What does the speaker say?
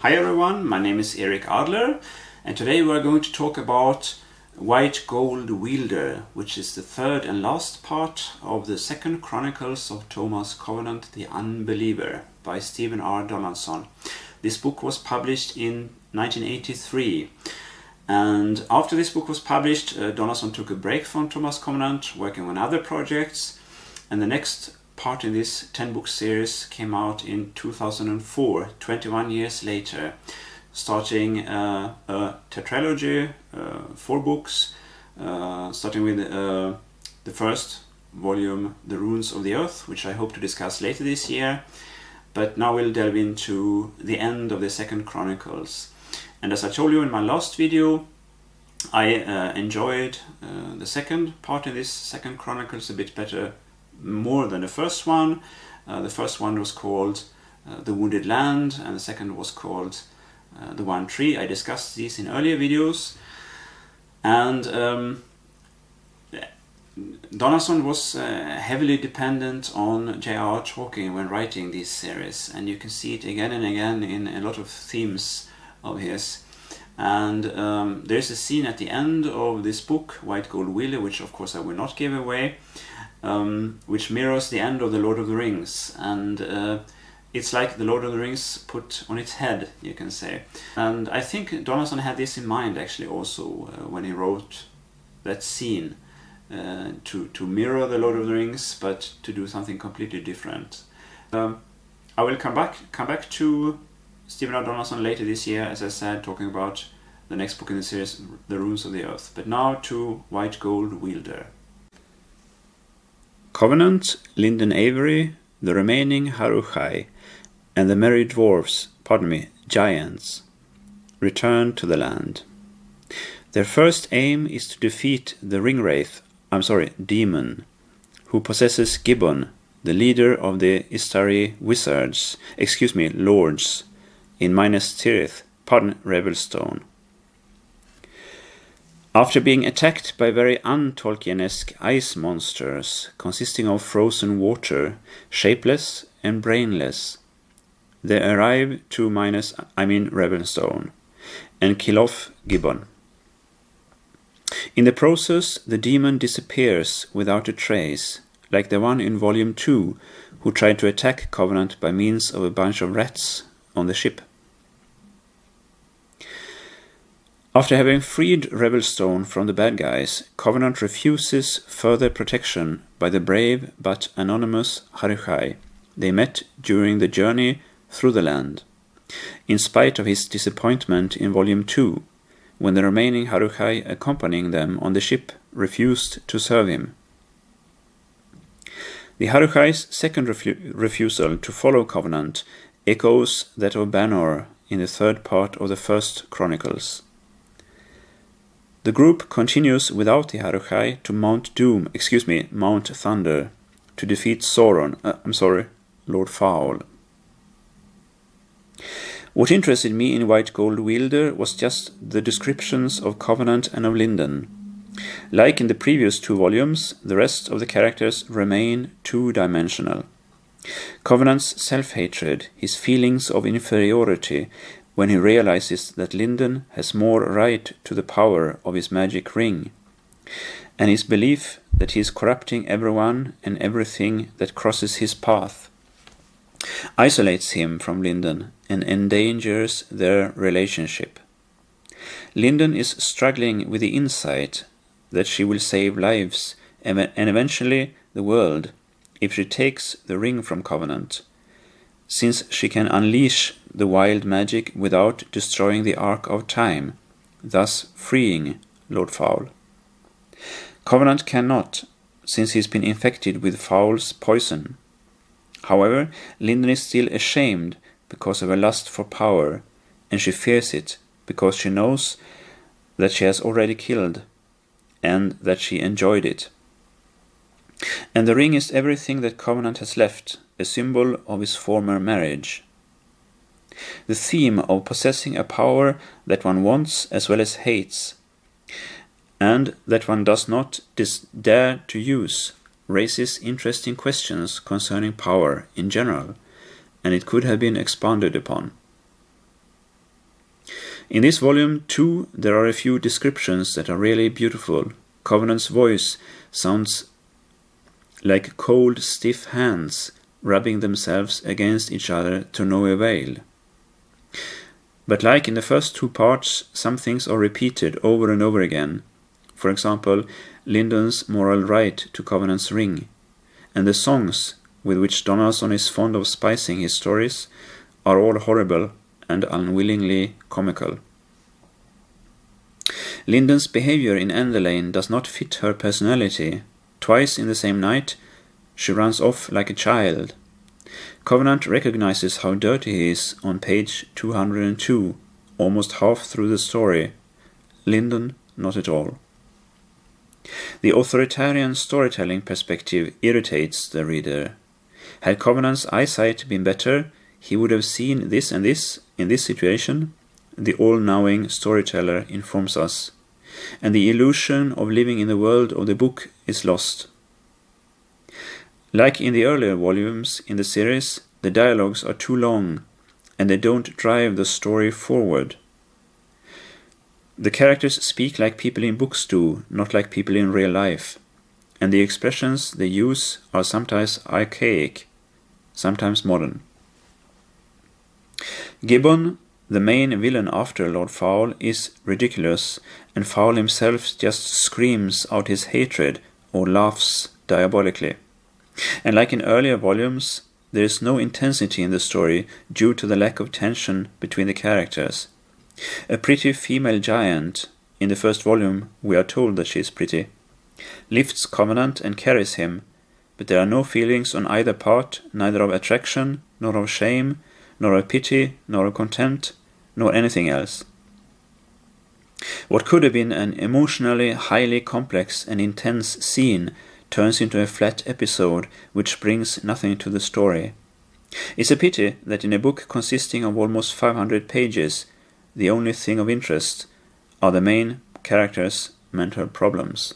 Hi everyone, my name is Erik Adler, and today we are going to talk about White Gold Wielder, which is the third and last part of the second Chronicles of Thomas Covenant the Unbeliever by Stephen R. Donaldson. This book was published in 1983, and after this book was published, Donaldson took a break from Thomas Covenant, working on other projects, and the next part in this 10-book series came out in 2004, 21 years later, starting a tetralogy, 4 books, starting with the first volume, The Runes of the Earth, which I hope to discuss later this year. But now we'll delve into the end of the second Chronicles. And as I told you in my last video, I enjoyed the second part in this second Chronicles a bit better, more than the first one. The first one was called The Wounded Land, and the second was called The One Tree. I discussed these in earlier videos, and Donaldson was heavily dependent on J.R.R. Tolkien when writing this series, and you can see it again and again in a lot of themes of his. And there's a scene at the end of this book, White Gold Wielder, which of course I will not give away, which mirrors the end of The Lord of the Rings, and it's like The Lord of the Rings put on its head, you can say. And I think Donaldson had this in mind actually also when he wrote that scene, to mirror The Lord of the Rings, but to do something completely different. I will come back to Stephen R. Donaldson later this year, as I said, talking about the next book in the series, The Runes of the Earth. But now to White Gold Wielder. Covenant, Linden Avery, the remaining Haruchai, and the merry giants, return to the land. Their first aim is to defeat the demon, who possesses Gibbon, the leader of the Istari lords, in Minas Tirith, Revelstone. After being attacked by very un-Tolkienesque ice monsters consisting of frozen water, shapeless and brainless, they arrive to Revelstone and kill off Gibbon. In the process, the demon disappears without a trace, like the one in Volume 2 who tried to attack Covenant by means of a bunch of rats on the ship. After having freed Revelstone from the bad guys, Covenant refuses further protection by the brave but anonymous Haruchai they met during the journey through the land, in spite of his disappointment in Volume 2, when the remaining Haruchai accompanying them on the ship refused to serve him. The Haruchai's second refusal to follow Covenant echoes that of Banor in the third part of the first Chronicles. The group continues without the Haruchai to Mount Thunder, to defeat Lord Foul. What interested me in White Gold Wielder was just the descriptions of Covenant and of Linden. Like in the previous 2 volumes, the rest of the characters remain two-dimensional. Covenant's self-hatred, his feelings of inferiority, when he realizes that Linden has more right to the power of his magic ring, and his belief that he is corrupting everyone and everything that crosses his path, isolates him from Linden and endangers their relationship. Linden is struggling with the insight that she will save lives and eventually the world if she takes the ring from Covenant, since she can unleash the wild magic without destroying the Ark of Time, thus freeing Lord Foul. Covenant cannot, since he's been infected with Foul's poison. However, Linden is still ashamed because of her lust for power, and she fears it because she knows that she has already killed, and that she enjoyed it. And the ring is everything that Covenant has left, a symbol of his former marriage. The theme of possessing a power that one wants as well as hates, and that one does not dare to use, raises interesting questions concerning power in general, and it could have been expanded upon. In this volume, too, there are a few descriptions that are really beautiful. Covenant's voice sounds like cold, stiff hands rubbing themselves against each other to no avail. But like in the first two parts, some things are repeated over and over again. For example, Lyndon's moral right to Covenant's ring, and the songs with which Donaldson is fond of spicing his stories are all horrible and unwillingly comical. Lyndon's behavior in Enderlane does not fit her personality. Twice in the same night, she runs off like a child. Covenant recognizes how dirty he is on page 202, almost half through the story. Lyndon, not at all. The authoritarian storytelling perspective irritates the reader. Had Covenant's eyesight been better, he would have seen this and this in this situation, the all-knowing storyteller informs us, and the illusion of living in the world of the book is lost. Like in the earlier volumes in the series, the dialogues are too long, and they don't drive the story forward. The characters speak like people in books do, not like people in real life, and the expressions they use are sometimes archaic, sometimes modern. Gibbon, the main villain after Lord Fowl, is ridiculous, and Fowl himself just screams out his hatred or laughs diabolically. And like in earlier volumes, there is no intensity in the story due to the lack of tension between the characters. A pretty female giant, in the first volume we are told that she is pretty, lifts Covenant and carries him, but there are no feelings on either part, neither of attraction, nor of shame, nor of pity, nor of contempt, nor anything else. What could have been an emotionally highly complex and intense scene turns into a flat episode which brings nothing to the story. It's a pity that in a book consisting of almost 500 pages, the only thing of interest are the main characters' mental problems.